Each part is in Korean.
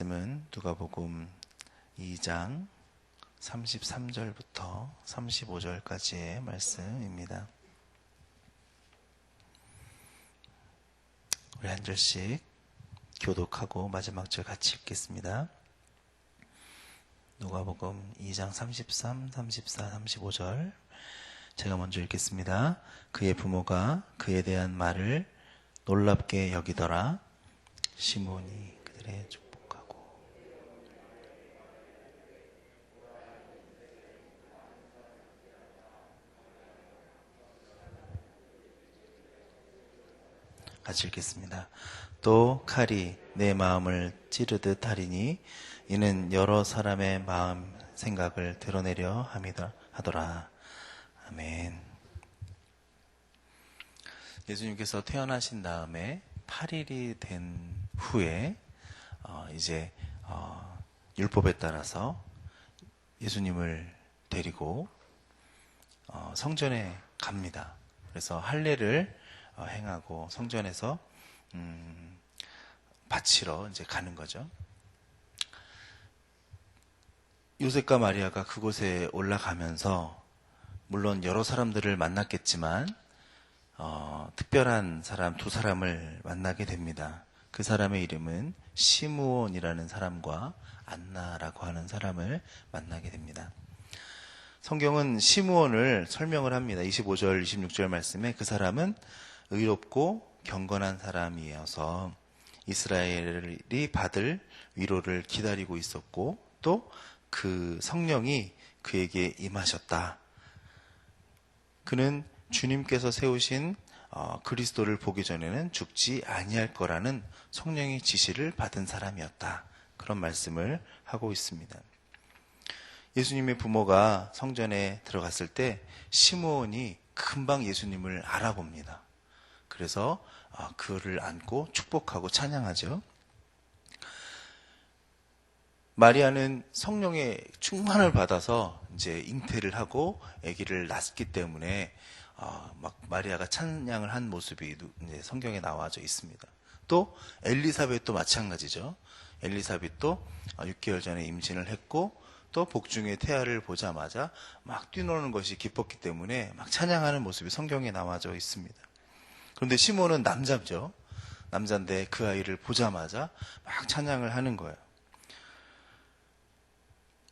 말씀은 누가복음 2장 33절부터 35절까지의 말씀입니다. 우리 한 절씩 교독하고 마지막 절 같이 읽겠습니다. 누가복음 2장 33, 34, 35절 제가 먼저 읽겠습니다. 그의 부모가 그에 대한 말을 놀랍게 여기더라. 시몬이 그들의 축복하고 같이 읽겠습니다. 또 칼이 내 마음을 찌르듯 하리니 이는 여러 사람의 마음 생각을 드러내려 하더라. 아멘. 예수님께서 태어나신 다음에 8일이 된 후에 이제 율법에 따라서 예수님을 데리고 성전에 갑니다. 그래서 할례를 행하고 성전에서 바치러 이제 가는 거죠. 요셉과 마리아가 그곳에 올라가면서 물론 여러 사람들을 만났겠지만 특별한 사람 두 사람을 만나게 됩니다. 그 사람의 이름은 시므온이라는 사람과 안나라고 하는 사람을 만나게 됩니다. 성경은 시므온을 설명을 합니다. 25절, 26절 말씀에 그 사람은 의롭고 경건한 사람이어서 이스라엘이 받을 위로를 기다리고 있었고 또 그 성령이 그에게 임하셨다. 그는 주님께서 세우신 그리스도를 보기 전에는 죽지 아니할 거라는 성령의 지시를 받은 사람이었다. 그런 말씀을 하고 있습니다. 예수님의 부모가 성전에 들어갔을 때 시므온이 금방 예수님을 알아봅니다. 그래서 그를 안고 축복하고 찬양하죠. 마리아는 성령의 충만을 받아서 이제 잉태를 하고 아기를 낳았기 때문에 막 마리아가 찬양을 한 모습이 이제 성경에 나와져 있습니다. 또 엘리사벳도 마찬가지죠. 엘리사벳도 6개월 전에 임신을 했고 또 복중의 태아를 보자마자 막 뛰노는 것이 기뻤기 때문에 막 찬양하는 모습이 성경에 나와져 있습니다. 그런데 시몬은 남자죠. 남자인데 그 아이를 보자마자 막 찬양을 하는 거예요.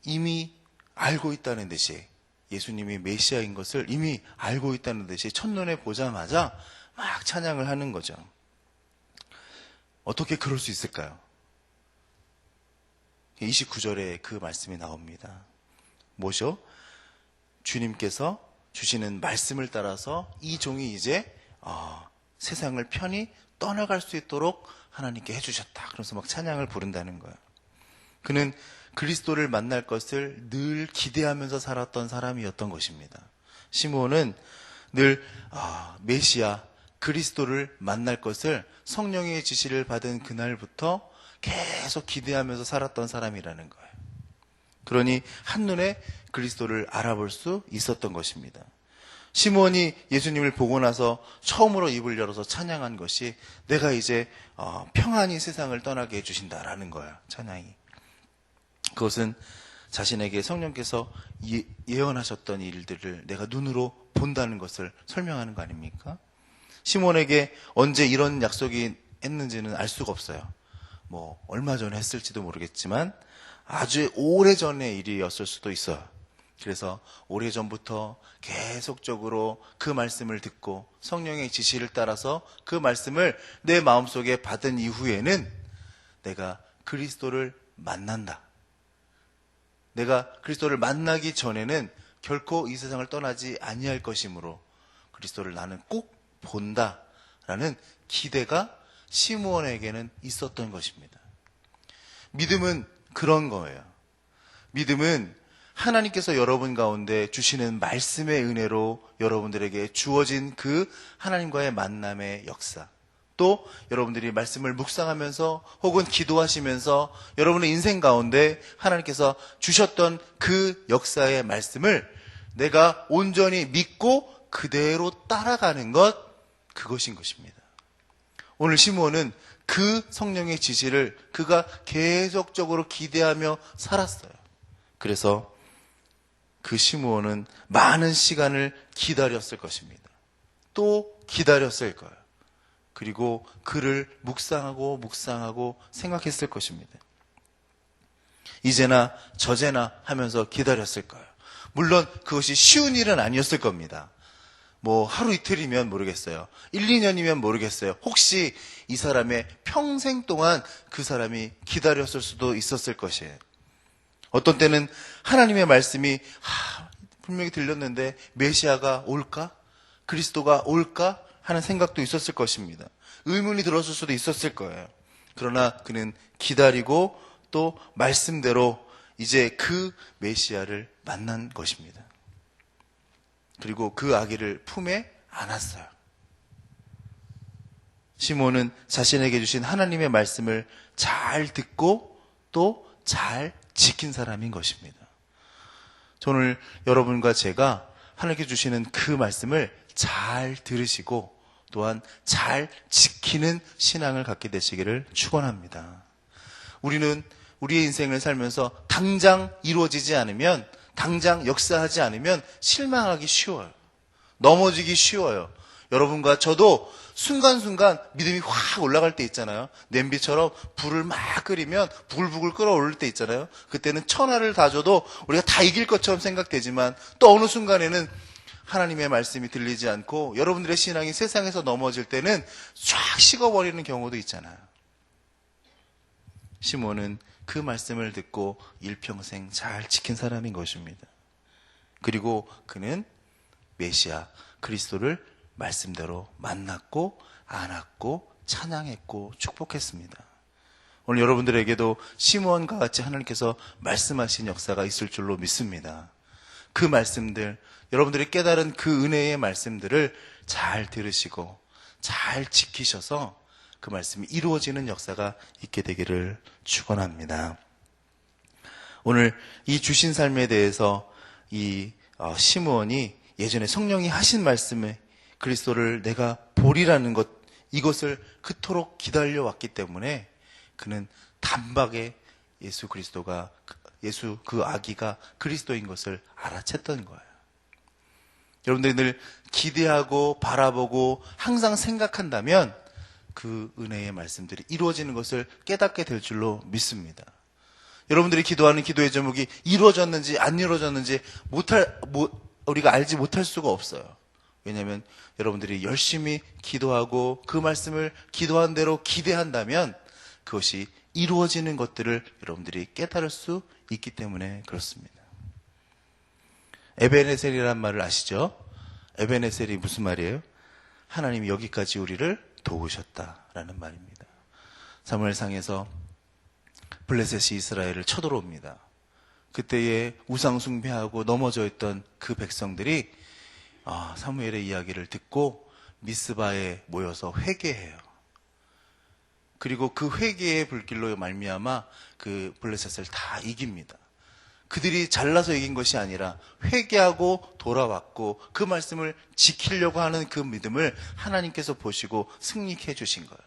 이미 알고 있다는 듯이 예수님이 메시아인 것을 이미 알고 있다는 듯이 첫눈에 보자마자 막 찬양을 하는 거죠. 어떻게 그럴 수 있을까요? 29절에 그 말씀이 나옵니다. 뭐죠? 주님께서 주시는 말씀을 따라서 이 종이 이제 세상을 편히 떠나갈 수 있도록 하나님께 해주셨다. 그래서 막 찬양을 부른다는 거예요. 그는 그리스도를 만날 것을 늘 기대하면서 살았던 사람이었던 것입니다. 시므온은 늘 메시아 그리스도를 만날 것을 성령의 지시를 받은 그날부터 계속 기대하면서 살았던 사람이라는 거예요. 그러니 한눈에 그리스도를 알아볼 수 있었던 것입니다. 시므온이 예수님을 보고 나서 처음으로 입을 열어서 찬양한 것이 내가 이제 평안히 세상을 떠나게 해주신다라는 거예요. 찬양이. 그것은 자신에게 성령께서 예언하셨던 일들을 내가 눈으로 본다는 것을 설명하는 거 아닙니까? 시몬에게 언제 이런 약속이 했는지는 알 수가 없어요. 뭐 얼마 전에 했을지도 모르겠지만 아주 오래전의 일이었을 수도 있어요. 그래서 오래전부터 계속적으로 그 말씀을 듣고 성령의 지시를 따라서 그 말씀을 내 마음속에 받은 이후에는 내가 그리스도를 만난다. 내가 그리스도를 만나기 전에는 결코 이 세상을 떠나지 아니할 것이므로 그리스도를 나는 꼭 본다라는 기대가 시므온에게는 있었던 것입니다. 믿음은 그런 거예요. 믿음은 하나님께서 여러분 가운데 주시는 말씀의 은혜로 여러분들에게 주어진 그 하나님과의 만남의 역사, 또 여러분들이 말씀을 묵상하면서 혹은 기도하시면서 여러분의 인생 가운데 하나님께서 주셨던 그 역사의 말씀을 내가 온전히 믿고 그대로 따라가는 것, 그것인 것입니다. 오늘 시므온은 그 성령의 지시를 그가 계속적으로 기대하며 살았어요. 그래서 그 시므온은 많은 시간을 기다렸을 것입니다. 또 기다렸을 거예요. 그리고 그를 묵상하고 생각했을 것입니다. 이제나 저제나 하면서 기다렸을 거예요. 물론 그것이 쉬운 일은 아니었을 겁니다. 뭐 하루 이틀이면 모르겠어요. 1, 2년이면 모르겠어요. 혹시 이 사람의 평생 동안 그 사람이 기다렸을 수도 있었을 것이에요. 어떤 때는 하나님의 말씀이 분명히 들렸는데 메시아가 올까? 그리스도가 올까? 하는 생각도 있었을 것입니다. 의문이 들었을 수도 있었을 거예요. 그러나 그는 기다리고 또 말씀대로 이제 그 메시아를 만난 것입니다. 그리고 그 아기를 품에 안았어요. 시므온은 자신에게 주신 하나님의 말씀을 잘 듣고 또 잘 지킨 사람인 것입니다. 오늘 여러분과 제가 하나님께 주시는 그 말씀을 잘 들으시고 또한 잘 지키는 신앙을 갖게 되시기를 축원합니다. 우리는 우리의 인생을 살면서 당장 이루어지지 않으면, 당장 역사하지 않으면 실망하기 쉬워요. 넘어지기 쉬워요. 여러분과 저도 순간순간 믿음이 확 올라갈 때 있잖아요. 냄비처럼 불을 막 끓이면 부글부글 끓어오를 때 있잖아요. 그때는 천하를 다 줘도 우리가 다 이길 것처럼 생각되지만 또 어느 순간에는 하나님의 말씀이 들리지 않고 여러분들의 신앙이 세상에서 넘어질 때는 쫙 식어버리는 경우도 있잖아요. 시므온은 그 말씀을 듣고 일평생 잘 지킨 사람인 것입니다. 그리고 그는 메시아 그리스도를 말씀대로 만났고 안았고 찬양했고 축복했습니다. 오늘 여러분들에게도 시므온과 같이 하나님께서 말씀하신 역사가 있을 줄로 믿습니다. 그 말씀들, 여러분들이 깨달은 그 은혜의 말씀들을 잘 들으시고 잘 지키셔서 그 말씀이 이루어지는 역사가 있게 되기를 축원합니다. 오늘 이 주신 삶에 대해서 이 시므온이 예전에 성령이 하신 말씀에 그리스도를 내가 보리라는 것, 이것을 그토록 기다려왔기 때문에 그는 단박에 예수 그 아기가 그리스도인 것을 알아챘던 거예요. 여러분들이 늘 기대하고 바라보고 항상 생각한다면 그 은혜의 말씀들이 이루어지는 것을 깨닫게 될 줄로 믿습니다. 여러분들이 기도하는 기도의 제목이 이루어졌는지 안 이루어졌는지 우리가 알지 못할 수가 없어요. 왜냐하면 여러분들이 열심히 기도하고 그 말씀을 기도한 대로 기대한다면 그것이 이루어지는 것들을 여러분들이 깨달을 수 있기 때문에 그렇습니다. 에베네셀이란 말을 아시죠? 에베네셀이 무슨 말이에요? 하나님이 여기까지 우리를 도우셨다라는 말입니다. 사무엘상에서 블레셋이 이스라엘을 쳐들어옵니다. 그때에 우상 숭배하고 넘어져 있던 그 백성들이 사무엘의 이야기를 듣고 미스바에 모여서 회개해요. 그리고 그 회개의 불길로 말미암아 그 블레셋을 다 이깁니다. 그들이 잘나서 이긴 것이 아니라 회개하고 돌아왔고 그 말씀을 지키려고 하는 그 믿음을 하나님께서 보시고 승리케 해주신 거예요.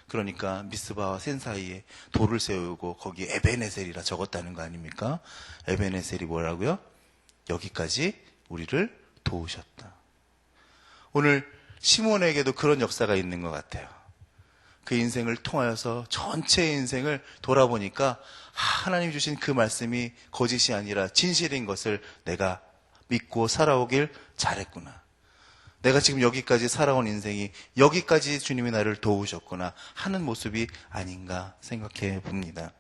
그러니까 미스바와 센 사이에 돌을 세우고 거기에 에베네셀이라 적었다는 거 아닙니까? 에베네셀이 뭐라고요? 여기까지 우리를 도우셨다. 오늘 시몬에게도 그런 역사가 있는 것 같아요. 그 인생을 통하여서 전체의 인생을 돌아보니까 하나님 주신 그 말씀이 거짓이 아니라 진실인 것을 내가 믿고 살아오길 잘했구나. 내가 지금 여기까지 살아온 인생이 여기까지 주님이 나를 도우셨구나 하는 모습이 아닌가 생각해 봅니다.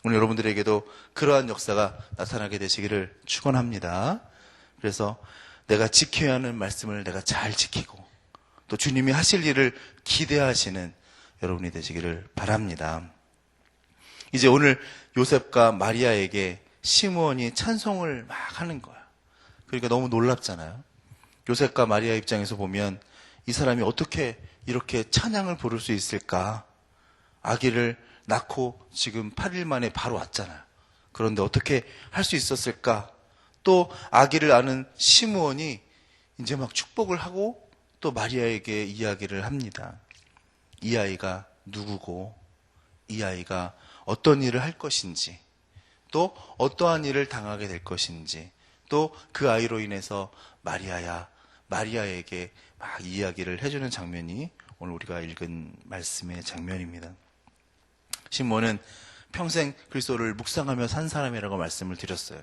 오늘 여러분들에게도 그러한 역사가 나타나게 되시기를 축원합니다. 그래서 내가 지켜야 하는 말씀을 내가 잘 지키고 또 주님이 하실 일을 기대하시는 여러분이 되시기를 바랍니다. 이제 오늘 요셉과 마리아에게 시므온이 찬송을 막 하는 거야. 그러니까 너무 놀랍잖아요. 요셉과 마리아 입장에서 보면 이 사람이 어떻게 이렇게 찬양을 부를 수 있을까? 아기를 낳고 지금 8일 만에 바로 왔잖아요. 그런데 어떻게 할 수 있었을까? 또 아기를 낳은 시므온이 이제 막 축복을 하고 또 마리아에게 이야기를 합니다. 이 아이가 누구고 이 아이가 어떤 일을 할 것인지, 또 어떠한 일을 당하게 될 것인지, 또 그 아이로 인해서 마리아에게 막 이야기를 해주는 장면이 오늘 우리가 읽은 말씀의 장면입니다. 시몬은 평생 그리스도를 묵상하며 산 사람이라고 말씀을 드렸어요.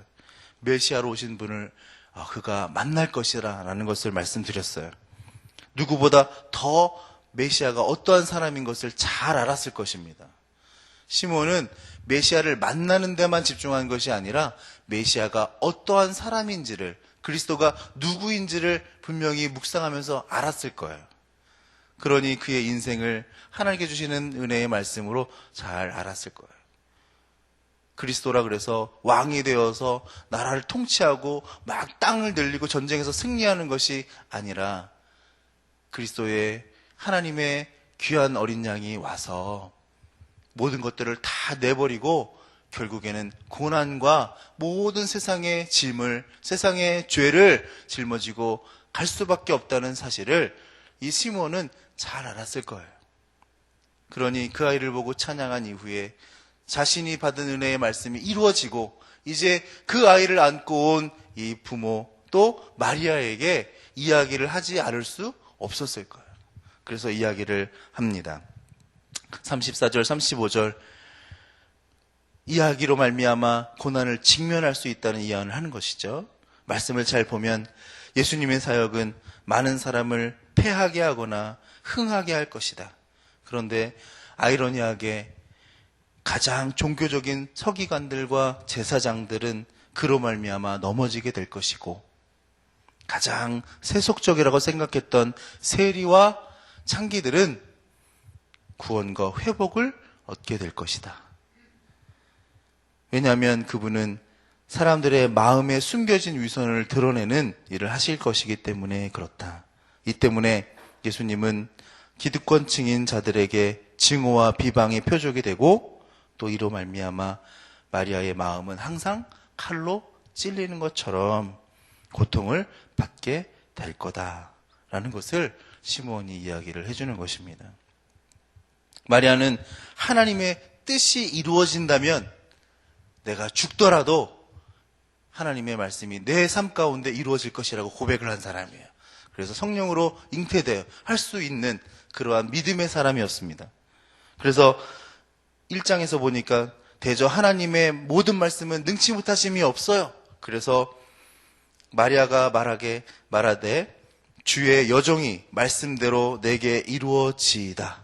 메시아로 오신 분을 그가 만날 것이라 라는 것을 말씀드렸어요. 누구보다 더 메시아가 어떠한 사람인 것을 잘 알았을 것입니다. 시몬은 메시아를 만나는 데만 집중한 것이 아니라 메시아가 어떠한 사람인지를, 그리스도가 누구인지를 분명히 묵상하면서 알았을 거예요. 그러니 그의 인생을 하나님께 주시는 은혜의 말씀으로 잘 알았을 거예요. 그리스도라 그래서 왕이 되어서 나라를 통치하고 막 땅을 늘리고 전쟁에서 승리하는 것이 아니라 그리스도의 하나님의 귀한 어린 양이 와서 모든 것들을 다 내버리고 결국에는 고난과 모든 세상의 짐을, 세상의 죄를 짊어지고 갈 수밖에 없다는 사실을 이 시몬은 잘 알았을 거예요. 그러니 그 아이를 보고 찬양한 이후에 자신이 받은 은혜의 말씀이 이루어지고 이제 그 아이를 안고 온 이 부모 또 마리아에게 이야기를 하지 않을 수 없었을 거예요. 그래서 이야기를 합니다. 34절, 35절 이야기로 말미암아 고난을 직면할 수 있다는 이야기를 하는 것이죠. 말씀을 잘 보면 예수님의 사역은 많은 사람을 패하게 하거나 흥하게 할 것이다. 그런데 아이러니하게 가장 종교적인 서기관들과 제사장들은 그로 말미암아 넘어지게 될 것이고, 가장 세속적이라고 생각했던 세리와 창기들은 구원과 회복을 얻게 될 것이다. 왜냐하면 그분은 사람들의 마음에 숨겨진 위선을 드러내는 일을 하실 것이기 때문에 그렇다. 이 때문에 예수님은 기득권층인 자들에게 증오와 비방의 표적이 되고, 또 이로 말미암아 마리아의 마음은 항상 칼로 찔리는 것처럼 고통을 받게 될 거다라는 것을 시몬이 이야기를 해주는 것입니다. 마리아는 하나님의 뜻이 이루어진다면 내가 죽더라도 하나님의 말씀이 내 삶 가운데 이루어질 것이라고 고백을 한 사람이에요. 그래서 성령으로 잉태되어 할 수 있는 그러한 믿음의 사람이었습니다. 그래서 1장에서 보니까 대저 하나님의 모든 말씀은 능치 못하심이 없어요. 그래서 마리아가 말하되 주의 여종이 말씀대로 내게 이루어지이다.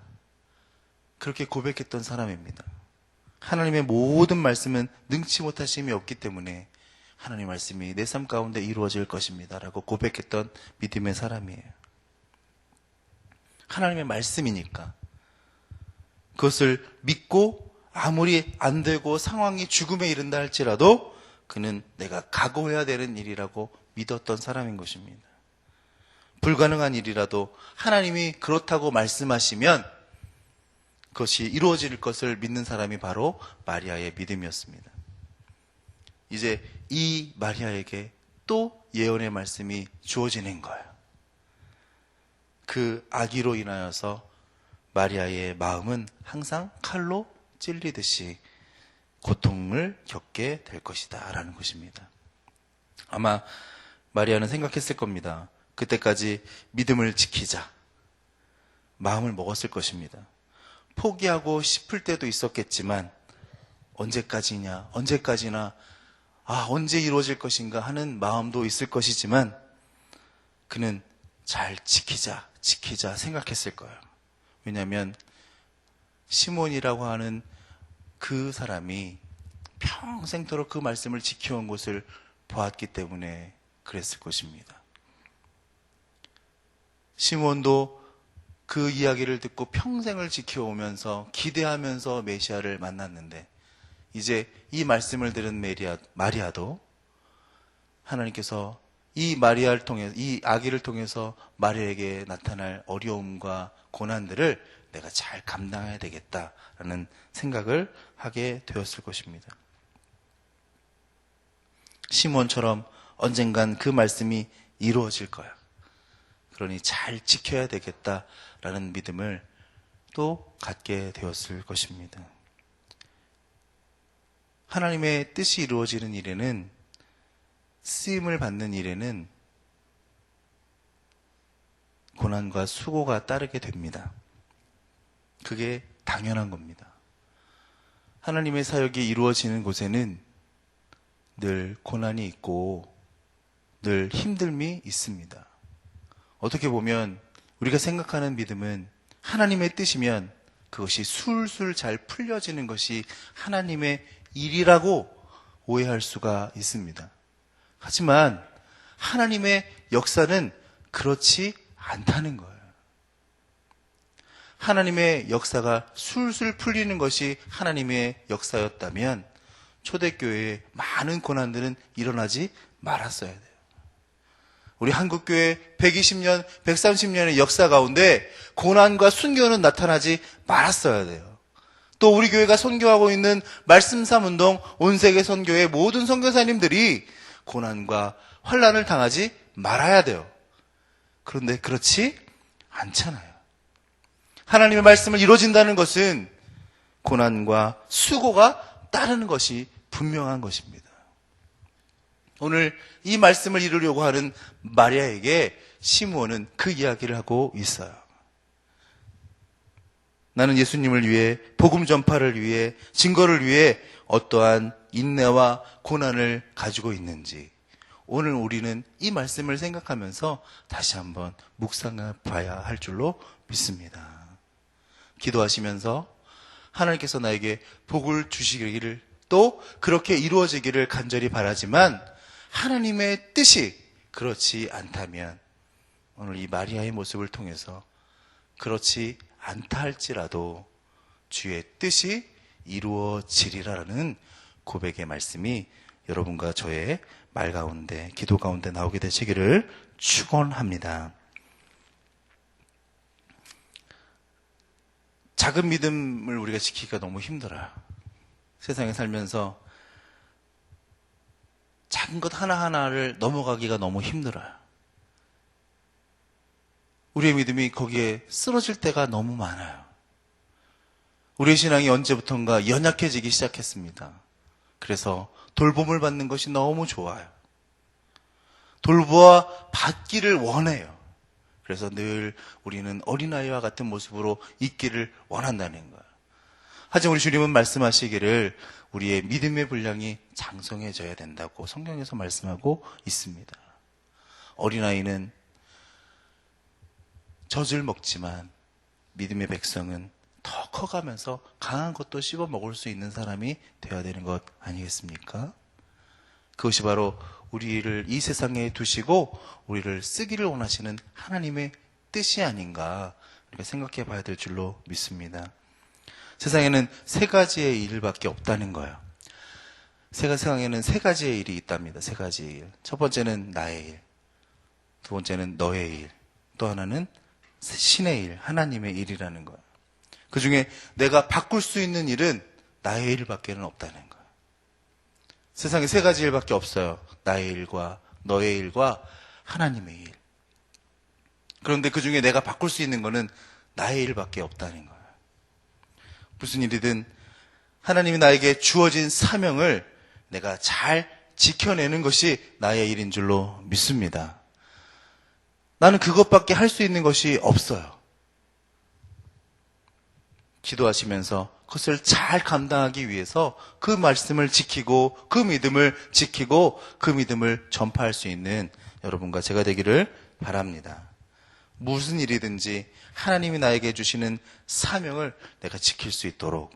그렇게 고백했던 사람입니다. 하나님의 모든 말씀은 능치 못하심이 없기 때문에 하나님의 말씀이 내 삶 가운데 이루어질 것입니다 라고 고백했던 믿음의 사람이에요. 하나님의 말씀이니까 그것을 믿고 아무리 안 되고 상황이 죽음에 이른다 할지라도 그는 내가 각오해야 되는 일이라고 믿었던 사람인 것입니다. 불가능한 일이라도 하나님이 그렇다고 말씀하시면 그것이 이루어질 것을 믿는 사람이 바로 마리아의 믿음이었습니다. 이제 이 마리아에게 또 예언의 말씀이 주어지는 거예요. 그 아기로 인하여서 마리아의 마음은 항상 칼로 찔리듯이 고통을 겪게 될 것이다 라는 것입니다. 아마 마리아는 생각했을 겁니다. 그때까지 믿음을 지키자 마음을 먹었을 것입니다. 포기하고 싶을 때도 있었겠지만 언제까지나 언제 이루어질 것인가 하는 마음도 있을 것이지만 그는 잘 지키자 생각했을 거예요. 왜냐하면 시몬이라고 하는 그 사람이 평생토록 그 말씀을 지켜온 것을 보았기 때문에 그랬을 것입니다. 시몬도 그 이야기를 듣고 평생을 지켜오면서 기대하면서 메시아를 만났는데 이제 이 말씀을 들은 마리아도 하나님께서 이 아기를 통해서 마리아에게 나타날 어려움과 고난들을 내가 잘 감당해야 되겠다라는 생각을 하게 되었을 것입니다. 시몬처럼 언젠간 그 말씀이 이루어질 거야. 그러니 잘 지켜야 되겠다라는 믿음을 또 갖게 되었을 것입니다. 하나님의 뜻이 이루어지는 일에는, 쓰임을 받는 일에는 고난과 수고가 따르게 됩니다. 그게 당연한 겁니다. 하나님의 사역이 이루어지는 곳에는 늘 고난이 있고 늘 힘듦이 있습니다. 어떻게 보면 우리가 생각하는 믿음은 하나님의 뜻이면 그것이 술술 잘 풀려지는 것이 하나님의 일이라고 오해할 수가 있습니다. 하지만 하나님의 역사는 그렇지 않다는 거예요. 하나님의 역사가 술술 풀리는 것이 하나님의 역사였다면 초대교회에 많은 고난들은 일어나지 말았어야 돼요. 우리 한국교회 120년, 130년의 역사 가운데 고난과 순교는 나타나지 말았어야 돼요. 또 우리 교회가 선교하고 있는 말씀삼운동 온세계 선교의 모든 선교사님들이 고난과 환난을 당하지 말아야 돼요. 그런데 그렇지 않잖아요. 하나님의 말씀을 이루어진다는 것은 고난과 수고가 따르는 것이 분명한 것입니다. 오늘 이 말씀을 이루려고 하는 마리아에게 시므온은 그 이야기를 하고 있어요. 나는 예수님을 위해, 복음 전파를 위해, 증거를 위해 어떠한 인내와 고난을 가지고 있는지 오늘 우리는 이 말씀을 생각하면서 다시 한번 묵상해 봐야 할 줄로 믿습니다. 기도하시면서 하나님께서 나에게 복을 주시기를, 또 그렇게 이루어지기를 간절히 바라지만 하나님의 뜻이 그렇지 않다면 오늘 이 마리아의 모습을 통해서 그렇지 않다 할지라도 주의 뜻이 이루어지리라는 고백의 말씀이 여러분과 저의 말 가운데, 기도 가운데 나오게 되시기를 축원합니다. 작은 믿음을 우리가 지키기가 너무 힘들어요. 세상에 살면서 작은 것 하나하나를 넘어가기가 너무 힘들어요. 우리의 믿음이 거기에 쓰러질 때가 너무 많아요. 우리의 신앙이 언제부턴가 연약해지기 시작했습니다. 그래서 돌봄을 받는 것이 너무 좋아요. 돌보아 받기를 원해요. 그래서 늘 우리는 어린아이와 같은 모습으로 있기를 원한다는 거예요. 하지만 우리 주님은 말씀하시기를 우리의 믿음의 분량이 장성해져야 된다고 성경에서 말씀하고 있습니다. 어린아이는 젖을 먹지만 믿음의 백성은 더 커가면서 강한 것도 씹어 먹을 수 있는 사람이 되어야 되는 것 아니겠습니까? 그것이 바로 우리를 이 세상에 두시고 우리를 쓰기를 원하시는 하나님의 뜻이 아닌가 우리가 생각해 봐야 될 줄로 믿습니다. 세상에는 세 가지의 일밖에 없다는 거예요. 세상에는 세 가지의 일이 있답니다. 세 가지의 일. 첫 번째는 나의 일, 두 번째는 너의 일, 또 하나는 신의 일, 하나님의 일이라는 거예요. 그 중에 내가 바꿀 수 있는 일은 나의 일밖에는 없다는 거예요. 세상에 세 가지 일밖에 없어요. 나의 일과 너의 일과 하나님의 일. 그런데 그 중에 내가 바꿀 수 있는 거는 나의 일밖에 없다는 거예요. 무슨 일이든 하나님이 나에게 주어진 사명을 내가 잘 지켜내는 것이 나의 일인 줄로 믿습니다. 나는 그것밖에 할 수 있는 것이 없어요. 기도하시면서 그것을 잘 감당하기 위해서 그 말씀을 지키고 그 믿음을 지키고 그 믿음을 전파할 수 있는 여러분과 제가 되기를 바랍니다. 무슨 일이든지 하나님이 나에게 주시는 사명을 내가 지킬 수 있도록,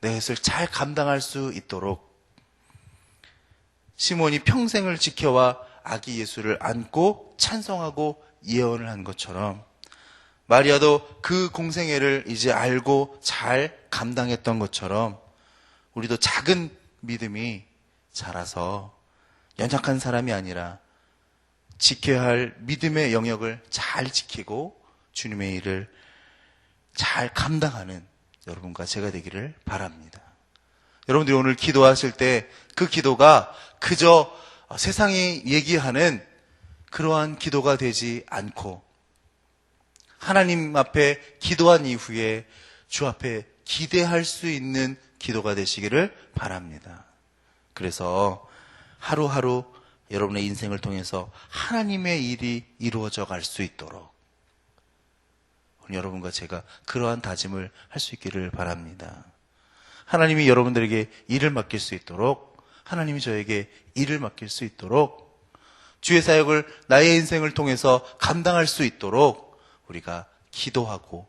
내 것을 잘 감당할 수 있도록, 시몬이 평생을 지켜와 아기 예수를 안고 찬송하고 예언을 한 것처럼 마리아도 그 공생애를 이제 알고 잘 감당했던 것처럼 우리도 작은 믿음이 자라서 연약한 사람이 아니라 지켜야 할 믿음의 영역을 잘 지키고 주님의 일을 잘 감당하는 여러분과 제가 되기를 바랍니다. 여러분들이 오늘 기도하실 때 그 기도가 그저 세상이 얘기하는 그러한 기도가 되지 않고 하나님 앞에 기도한 이후에 주 앞에 기대할 수 있는 기도가 되시기를 바랍니다. 그래서 하루하루 여러분의 인생을 통해서 하나님의 일이 이루어져 갈 수 있도록 여러분과 제가 그러한 다짐을 할 수 있기를 바랍니다. 하나님이 여러분들에게 일을 맡길 수 있도록, 하나님이 저에게 일을 맡길 수 있도록, 주의 사역을 나의 인생을 통해서 감당할 수 있도록 우리가 기도하고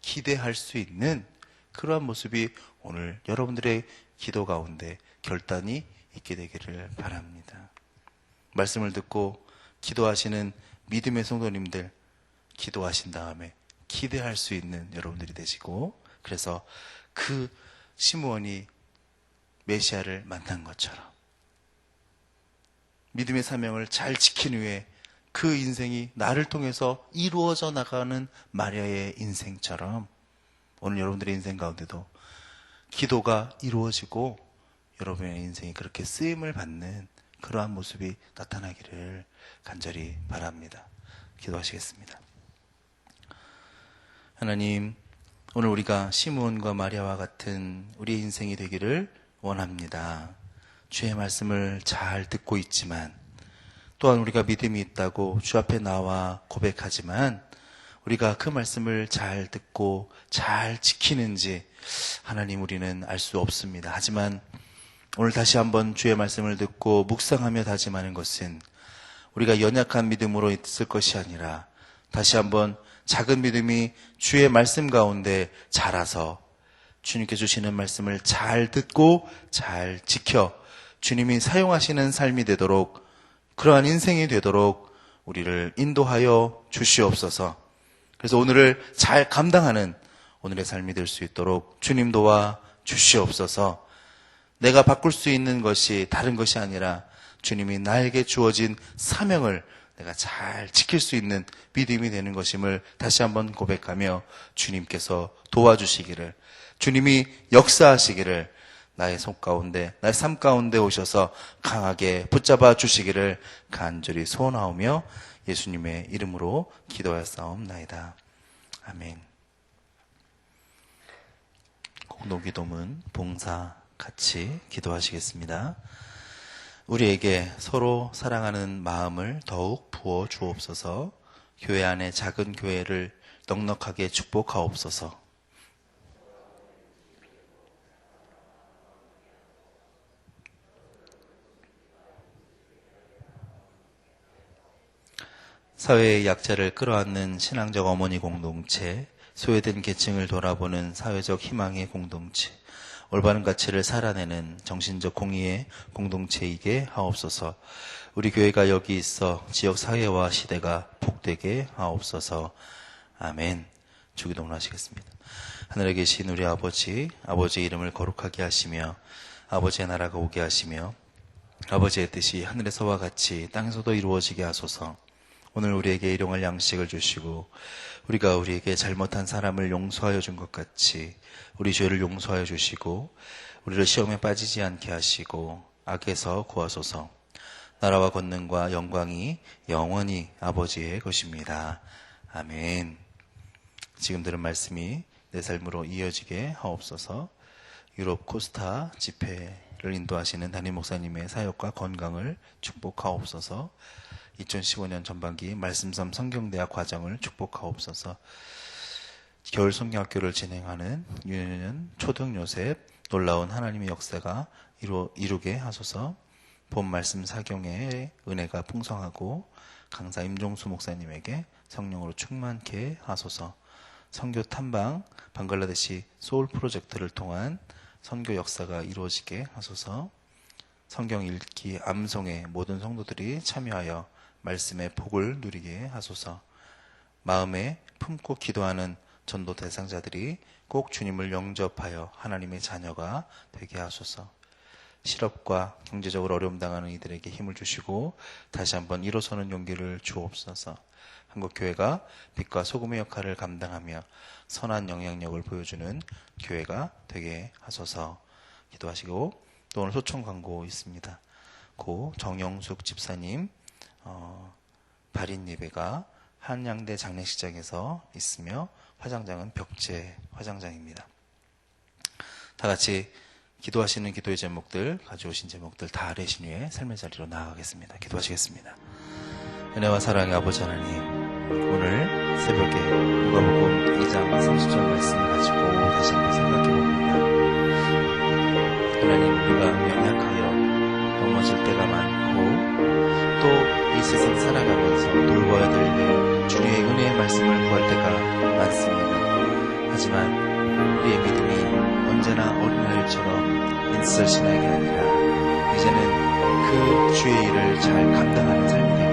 기대할 수 있는 그러한 모습이 오늘 여러분들의 기도 가운데 결단이 있게 되기를 바랍니다. 말씀을 듣고 기도하시는 믿음의 성도님들, 기도하신 다음에 기대할 수 있는 여러분들이 되시고, 그래서 그 시므온이 메시아를 만난 것처럼 믿음의 사명을 잘 지킨 후에 그 인생이 나를 통해서 이루어져 나가는 마리아의 인생처럼 오늘 여러분들의 인생 가운데도 기도가 이루어지고 여러분의 인생이 그렇게 쓰임을 받는 그러한 모습이 나타나기를 간절히 바랍니다. 기도하시겠습니다. 하나님, 오늘 우리가 시므온과 마리아와 같은 우리의 인생이 되기를 원합니다. 주의 말씀을 잘 듣고 있지만, 또한 우리가 믿음이 있다고 주 앞에 나와 고백하지만 우리가 그 말씀을 잘 듣고 잘 지키는지 하나님 우리는 알 수 없습니다. 하지만 오늘 다시 한번 주의 말씀을 듣고 묵상하며 다짐하는 것은 우리가 연약한 믿음으로 있을 것이 아니라 다시 한번 작은 믿음이 주의 말씀 가운데 자라서 주님께 주시는 말씀을 잘 듣고 잘 지켜 주님이 사용하시는 삶이 되도록, 그러한 인생이 되도록 우리를 인도하여 주시옵소서. 그래서 오늘을 잘 감당하는 오늘의 삶이 될 수 있도록 주님 도와 주시옵소서. 내가 바꿀 수 있는 것이 다른 것이 아니라 주님이 나에게 주어진 사명을 내가 잘 지킬 수 있는 믿음이 되는 것임을 다시 한번 고백하며 주님께서 도와주시기를, 주님이 역사하시기를, 나의 속 가운데, 나의 삶 가운데 오셔서 강하게 붙잡아 주시기를 간절히 소원하오며 예수님의 이름으로 기도하였사옵나이다. 아멘. 공동기도문 봉사 같이 기도하시겠습니다. 우리에게 서로 사랑하는 마음을 더욱 부어 주옵소서. 교회 안에 작은 교회를 넉넉하게 축복하옵소서. 사회의 약자를 끌어안는 신앙적 어머니 공동체, 소외된 계층을 돌아보는 사회적 희망의 공동체, 올바른 가치를 살아내는 정신적 공의의 공동체이게 하옵소서. 우리 교회가 여기 있어 지역 사회와 시대가 복되게 하옵소서. 아멘. 주기도문 하시겠습니다. 하늘에 계신 우리 아버지, 아버지의 이름을 거룩하게 하시며 아버지의 나라가 오게 하시며 아버지의 뜻이 하늘에서와 같이 땅에서도 이루어지게 하소서. 오늘 우리에게 일용할 양식을 주시고 우리가 우리에게 잘못한 사람을 용서하여 준 것 같이 우리 죄를 용서하여 주시고 우리를 시험에 빠지지 않게 하시고 악에서 구하소서. 나라와 권능과 영광이 영원히 아버지의 것입니다. 아멘. 지금 들은 말씀이 내 삶으로 이어지게 하옵소서. 유럽 코스타 집회를 인도하시는 담임 목사님의 사역과 건강을 축복하옵소서. 2015년 전반기 말씀섬 성경대학 과정을 축복하옵소서. 겨울 성경학교를 진행하는 유년 초등 요셉 놀라운 하나님의 역사가 이루게 하소서. 본 말씀 사경의 은혜가 풍성하고 강사 임종수 목사님에게 성령으로 충만케 하소서. 선교 탐방 방글라데시 소울 프로젝트를 통한 선교 역사가 이루어지게 하소서. 성경 읽기 암송에 모든 성도들이 참여하여 말씀의 복을 누리게 하소서. 마음에 품고 기도하는 전도 대상자들이 꼭 주님을 영접하여 하나님의 자녀가 되게 하소서. 실업과 경제적으로 어려움 당하는 이들에게 힘을 주시고 다시 한번 일어서는 용기를 주옵소서. 한국교회가 빛과 소금의 역할을 감당하며 선한 영향력을 보여주는 교회가 되게 하소서. 기도하시고, 또 오늘 소청 광고 있습니다. 고 정영숙 집사님 발인 예배가 한양대 장례식장에서 있으며 화장장은 벽제 화장장입니다. 다 같이 기도하시는 기도의 제목들, 가져오신 제목들 다 아뢰신 후에 삶의 자리로 나아가겠습니다. 기도하시겠습니다. 은혜와 사랑의 아버지 하나님, 오늘 새벽에 누가복음 2장 30절 말씀을 가지고 다시 한번 생각해 봅니다. 하나님, 우리가 연약하여 넘어질 때가 많고 또 이 세상 살아가면서 돌보아야 될 주님의 은혜의 말씀을 구할 때가 많습니다. 하지만 우리의 믿음이 언제나 어린아이처럼 인쌀신하게 아니라 이제는 그 주의 일을 잘 감당하는 삶이 되길